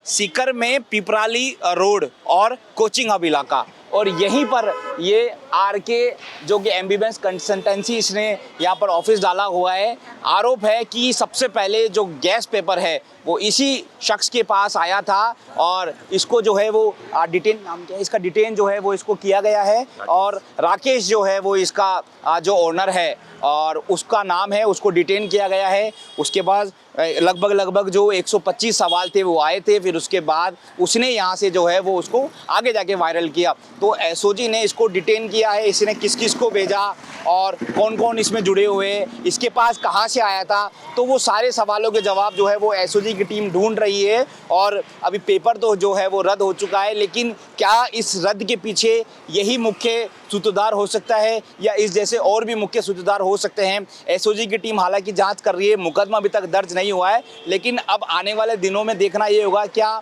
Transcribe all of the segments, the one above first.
सीकर में पिपराली रोड और coaching hub इलाका, और यहीं पर ये आरके जो कि एमबीबीएस कंसल्टेंसी इसने यहाँ पर ऑफिस डाला हुआ है। आरोप है कि सबसे पहले जो गैस पेपर है वो इसी शख्स के पास आया था और इसको जो है वो डिटेन, नाम क्या है इसका, डिटेन जो है वो इसको किया गया है। और राकेश जो है वो इसका जो ओनर है और उसका नाम है, उसको डिटेन किया गया है। उसके बाद लगभग जो 125 सवाल थे वो आए थे, फिर उसके बाद उसने यहाँ से जो है वो उसको आगे जाके वायरल किया। तो एसओजी ने इसको डिटेन किया है, इसने किस किस को भेजा और कौन कौन इसमें जुड़े हुए, इसके पास कहाँ से आया था, तो वो सारे सवालों के जवाब जो है वो एसओजी की टीम ढूंढ रही है। और अभी पेपर तो जो है वो रद्द हो चुका है, लेकिन क्या इस रद्द के पीछे यही मुख्य सूत्रधार हो सकता है या इस जैसे और भी मुख्य सूत्रधार हो सकते हैं? एसओजी की टीम हालांकि जांच कर रही है, मुकदमा अभी तक दर्ज नहीं हुआ है, लेकिन अब आने वाले दिनों में देखना ये होगा क्या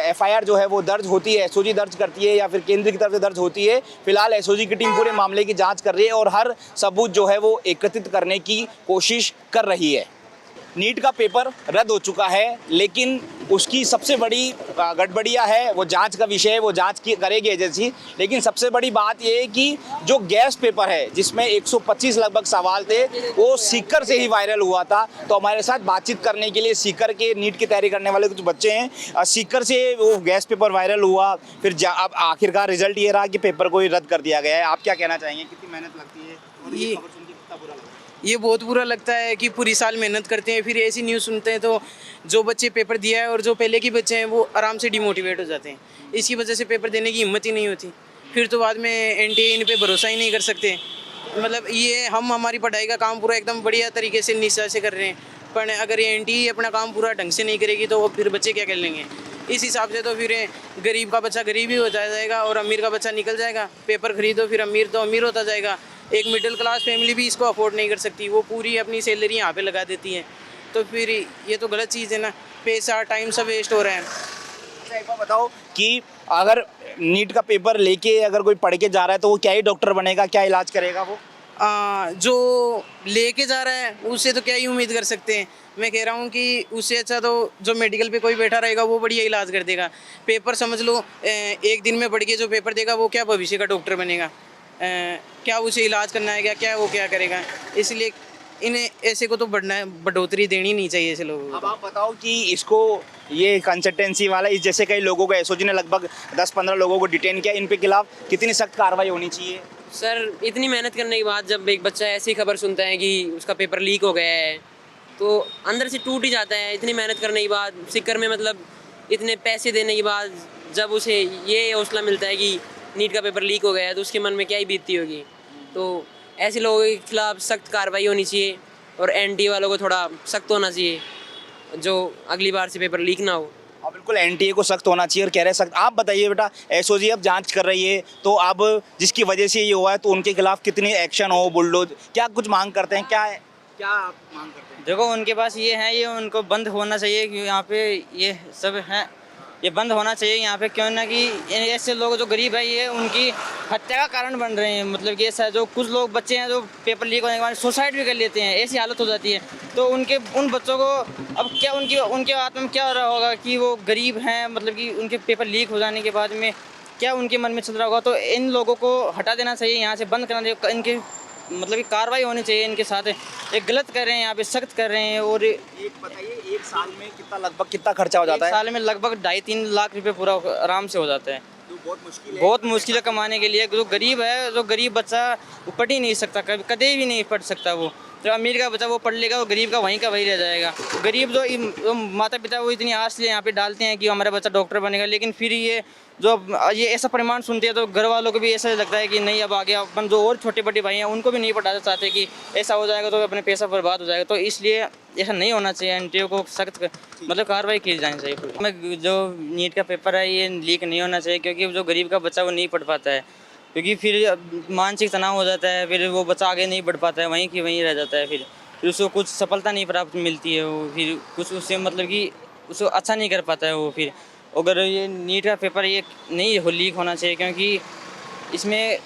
एफआईआर जो है वो दर्ज होती है, एसओजी दर्ज करती है या फिर केंद्र की तरफ से दर्ज होती है। फिलहाल एसओजी की टीम पूरे मामले की जांच कर रही है और हर सबूत जो है वो एकत्रित करने की कोशिश कर रही है। नीट का पेपर रद्द हो चुका है, लेकिन उसकी सबसे बड़ी गड़बड़ियाँ है, वो जांच का विषय है, वो जांच की करेगी एजेंसी। लेकिन सबसे बड़ी बात ये है कि जो गैस पेपर है जिसमें 125 लगभग सवाल थे वो सीकर से ही वायरल हुआ था। तो हमारे साथ बातचीत करने के लिए सीकर के नीट की तैयारी करने वाले कुछ बच्चे हैं। सीकर से वो गैस पेपर वायरल हुआ, फिर अब आखिरकार रिजल्ट ये रहा कि पेपर को ही रद्द कर दिया गया है। आप क्या कहना चाहेंगे, कितनी मेहनत लगती है और ये खबर सुन के कितना बुरा लगता है? ये बहुत बुरा लगता है कि पूरी साल मेहनत करते हैं, फिर ऐसी न्यूज़ सुनते हैं तो जो बच्चे पेपर दिया है और जो पहले के बच्चे हैं वो आराम से डिमोटिवेट हो जाते हैं। इसकी वजह से पेपर देने की हिम्मत ही नहीं होती, फिर तो बाद में एनटीए इन पे भरोसा ही नहीं कर सकते। मतलब ये हम हमारी पढ़ाई का काम पूरा एकदम बढ़िया तरीके से निष्ठा से कर रहे हैं, पर अगर ये एनटीए अपना काम पूरा ढंग से नहीं करेगी तो फिर बच्चे क्या कर लेंगे। इस हिसाब से तो फिर गरीब का बच्चा गरीब ही हो जाएगा और अमीर का बच्चा निकल जाएगा। पेपर खरीदो फिर अमीर तो अमीर होता जाएगा। एक मिडिल क्लास फैमिली भी इसको अफोर्ड नहीं कर सकती, वो पूरी अपनी सैलरी यहाँ पे लगा देती है। तो फिर ये तो गलत चीज़ है ना, पैसा टाइम सब वेस्ट हो रहा है। अच्छा एक बात बताओ कि अगर नीट का पेपर लेके अगर कोई पढ़ के जा रहा है तो वो क्या ही डॉक्टर बनेगा, क्या इलाज करेगा वो? जो लेके जा रहा है उससे तो क्या ही उम्मीद कर सकते हैं। मैं कह रहा हूँ कि उससे अच्छा तो जो मेडिकल पे कोई बैठा रहेगा वो बढ़िया इलाज कर देगा। पेपर समझ लो एक दिन में पढ़ के जो पेपर देगा वो क्या भविष्य का डॉक्टर बनेगा, क्या उसे इलाज करना है, क्या वो क्या करेगा। इसलिए इन्हें ऐसे को तो बढ़ोतरी देनी नहीं चाहिए ऐसे लोगों को। अब आप बताओ कि इसको ये कंसल्टेंसी वाला इस जैसे कई लोगों को एसओजी ने लगभग 10-15 लोगों को डिटेन किया, इन पे खिलाफ कितनी सख्त कार्रवाई होनी चाहिए? सर इतनी मेहनत करने के बाद जब एक बच्चा ऐसी खबर सुनता है कि उसका पेपर लीक हो गया है तो अंदर से टूट ही जाता है। इतनी मेहनत करने के बाद सीकर में मतलब इतने पैसे देने के बाद जब उसे ये हौसला मिलता है कि नीट का पेपर लीक हो गया है तो उसके मन में क्या ही बीतती होगी। तो ऐसे लोगों के खिलाफ सख्त कार्रवाई होनी चाहिए और एनटीए वालों को थोड़ा सख्त होना चाहिए जो अगली बार से पेपर लीक ना हो। हाँ बिल्कुल, एनटीए को सख्त होना चाहिए और कह रहे सख्त। आप बताइए बेटा, एसओजी अब जांच कर रही है तो अब जिसकी वजह से ये हुआ है तो उनके खिलाफ कितनी एक्शन हो, बुलडोज, क्या कुछ मांग करते हैं, क्या आप मांग करते हैं? देखो उनके पास ये है, ये उनको बंद होना चाहिए कि यहाँ पे ये सब है, ये बंद होना चाहिए यहाँ पे। क्यों ना कि ऐसे लोग जो गरीब है ये उनकी हत्या का कारण बन रहे हैं। मतलब कि ऐसा जो कुछ लोग बच्चे हैं जो पेपर लीक होने के बाद सुसाइड भी कर लेते हैं, ऐसी हालत हो जाती है। तो उन बच्चों को अब क्या उनके आत्मा में क्या हो रहा होगा कि वो गरीब हैं, मतलब कि उनके पेपर लीक हो जाने के बाद में क्या उनके मन में चल रहा होगा। तो इन लोगों को हटा देना चाहिए, यहाँ से बंद करना चाहिए, इनके मतलब कि कार्रवाई होनी चाहिए इनके साथ। एक गलत कर रहे हैं यहाँ पे, सख्त कर रहे हैं। और एक बताइए, एक साल में लगभग कितना खर्चा हो जाता है? साल में लगभग 2.5-3 लाख रुपए पूरा आराम से हो जाता है। तो बहुत मुश्किल है कमाने के लिए। जो गरीब है, जो गरीब बच्चा वो पढ़ ही नहीं सकता, कभी भी नहीं पढ़ सकता। वो जो अमीर का बच्चा वो पढ़ लेगा, वो गरीब का वहीं का वहीं रह जाएगा। गरीब जो माता पिता वो इतनी आस ले यहाँ पे डालते हैं कि हमारा बच्चा डॉक्टर बनेगा, लेकिन फिर ये ऐसा परिमाण सुनते हैं तो घर वालों को भी ऐसा लगता है कि नहीं, अब आगे अपन जो और छोटे बड़े भाई हैं उनको भी नहीं पढ़ाना चाहते कि ऐसा हो जाएगा तो अपने पैसा बर्बाद हो जाएगा। तो इसलिए ऐसा नहीं होना चाहिए, एनटीए को सख्त मतलब कार्रवाई की जानी चाहिए। जो नीट का पेपर है ये लीक नहीं होना चाहिए, क्योंकि जो गरीब का बच्चा वो नहीं पढ़ पाता है, क्योंकि फिर मानसिक तनाव हो जाता है, फिर वो बच्चा आगे नहीं बढ़ पाता है, वहीं की वहीं रह जाता है। फिर उसको कुछ सफलता नहीं प्राप्त मिलती है, वो फिर कुछ उससे मतलब कि उसको अच्छा नहीं कर पाता है वो। फिर अगर ये नीट का पेपर ये नहीं लीक होना चाहिए, क्योंकि इसमें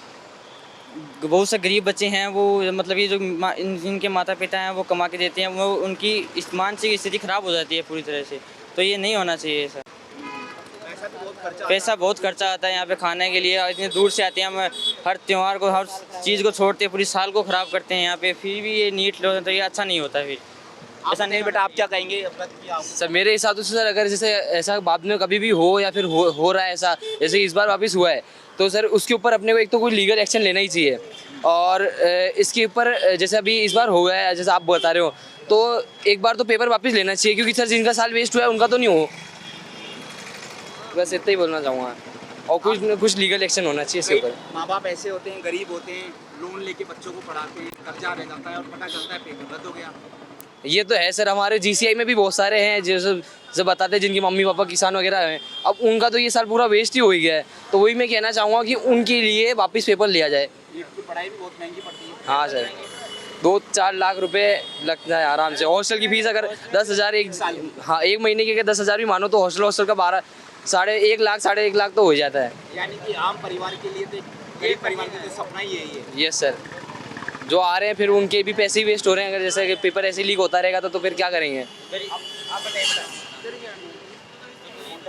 बहुत से गरीब बच्चे हैं, वो मतलब ये जो जिनके माता पिता हैं वो कमा के देते हैं, वो उनकी इस मानसिक स्थिति ख़राब हो जाती है पूरी तरह से। तो तो ये नहीं होना चाहिए सर। पैसा बहुत खर्चा आता है यहाँ पे खाने के लिए, और इतनी दूर से आते हैं, हम हर त्यौहार को हर चीज़ को छोड़ते हैं, पूरी साल को ख़राब करते हैं यहाँ पे, फिर भी ये नीट लो तो ये अच्छा नहीं होता फिर। ऐसा नहीं बेटा, आप क्या कहेंगे? सर मेरे हिसाब से सर अगर जैसे ऐसा बाद में कभी भी हो या फिर हो रहा है ऐसा, जैसे इस बार वापस हुआ है, तो सर उसके ऊपर अपने को एक तो कोई लीगल एक्शन लेना ही चाहिए। और इसके ऊपर जैसे अभी इस बार हो गया है जैसे आप बता रहे हो, तो एक बार तो पेपर वापस लेना चाहिए, क्योंकि सर जिनका साल वेस्ट हुआ है उनका तो नहीं हो। बस इतना ही बोलना चाहूँगा, और कुछ लीगल एक्शन होना चाहिए इसके ऊपर। माँ बाप ऐसे होते हैं, गरीब होते हैं, लोन लेके बच्चों को पढ़ाते हैं, कर्जा रह जाता है और पता चलता है पेपर रद्द हो गया। ये तो है सर, हमारे जीसीआई में भी बहुत सारे हैं जो बताते हैं जिनकी मम्मी पापा किसान वगैरह हैं, अब उनका तो ये साल पूरा वेस्ट ही हो ही गया है। तो वही मैं कहना चाहूँगा कि उनके लिए वापस पेपर लिया जाए। इसकी पढ़ाई भी बहुत महंगी पड़ती है। हाँ सर, 2-4 लाख रुपए लगता है आराम से। हॉस्टल की फीस अगर 10,000 एक महीने की अगर 10,000 भी मानो, तो हॉस्टल का 1.5 लाख तो हो जाता है। यानी कि आम परिवार के लिए तो गरीब परिवार के लिए सपना ही यही है। यस सर, जो आ रहे हैं फिर उनके भी पैसे ही वेस्ट हो रहे हैं। अगर जैसे कि पेपर ऐसे लीक होता रहेगा तो फिर क्या करेंगे? आप बताइए।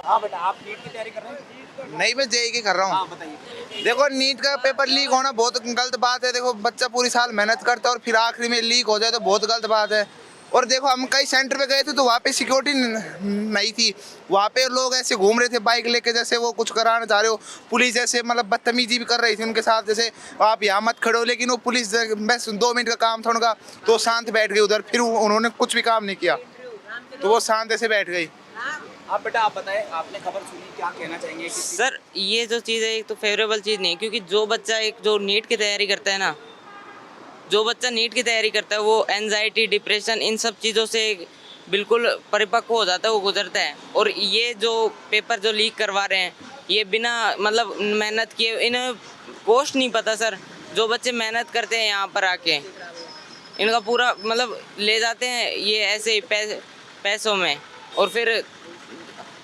हाँ बेटा, आप नीट की तैयारी कर रहे हैं? नहीं, मैं जेई की कर रहा हूँ। हाँ बताइए। देखो, नीट का पेपर लीक होना बहुत गलत बात है। देखो, बच्चा पूरी साल मेहनत करता है और फिर आखिरी में लीक हो जाए तो बहुत गलत बात है। और देखो, हम कई सेंटर पे गए थे तो वहाँ पे सिक्योरिटी नहीं थी, वहाँ पे लोग ऐसे घूम रहे थे बाइक लेके, जैसे वो कुछ कराना चाह रहे हो। पुलिस जैसे मतलब बदतमीजी भी कर रही थी उनके साथ, जैसे आप यहाँ मत खड़ो, लेकिन वो पुलिस बस 2 मिनट का काम था उनका, तो शांत बैठ गई उधर, फिर उन्होंने कुछ भी काम नहीं किया, तो वो शांत ऐसे बैठ गई। आप बेटा आप बताएं, आपने खबर सुनी, क्या कहना चाहेंगे? सर ये जो चीज़ है एक तो फेवरेबल चीज़ नहीं है, क्योंकि जो बच्चा जो नीट की तैयारी करता है ना, जो बच्चा नीट की तैयारी करता है वो एंजाइटी, डिप्रेशन, इन सब चीज़ों से बिल्कुल परिपक्व हो जाता है, वो गुजरता है। और ये जो पेपर जो लीक करवा रहे हैं, ये बिना मतलब मेहनत किए, इन्हें पोस्ट नहीं पता सर। जो बच्चे मेहनत करते हैं यहाँ पर आके, इनका पूरा मतलब ले जाते हैं ये ऐसे ही पैसों में, और फिर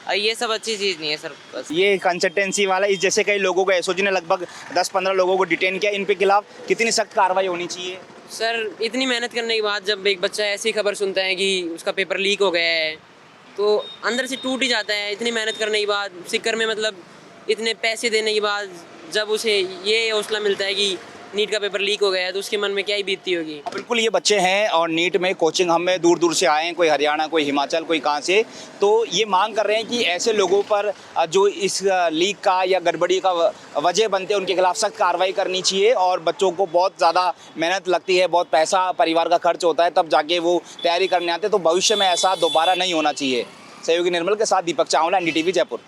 ये सब अच्छी चीज़ नहीं है सर। बस ये कंसल्टेंसी वाला इस जैसे कई लोगों को एसओजी ने लगभग 10-15 लोगों को डिटेन किया, इन पे खिलाफ कितनी सख्त कार्रवाई होनी चाहिए? सर इतनी मेहनत करने के बाद जब एक बच्चा ऐसी खबर सुनता है कि उसका पेपर लीक हो गया है, तो अंदर से टूट ही जाता है। इतनी मेहनत करने के बाद, सिक्कर में मतलब इतने पैसे देने के बाद, जब उसे ये हौसला मिलता है कि नीट का पेपर लीक हो गया है, तो उसके मन में क्या ही बीतती होगी। बिल्कुल, ये बच्चे हैं और नीट में कोचिंग हमें दूर दूर से आए हैं, कोई हरियाणा, कोई हिमाचल, कोई कहाँ से, तो ये मांग कर रहे हैं कि ऐसे लोगों पर जो इस लीक का या गड़बड़ी का वजह बनते हैं, उनके खिलाफ सख्त कार्रवाई करनी चाहिए। और बच्चों को बहुत ज़्यादा मेहनत लगती है, बहुत पैसा परिवार का खर्च होता है, तब जाके वो तैयारी करने आते हैं, तो भविष्य में ऐसा दोबारा नहीं होना चाहिए। सहयोगी निर्मल के साथ दीपक चावला, NDTV जयपुर।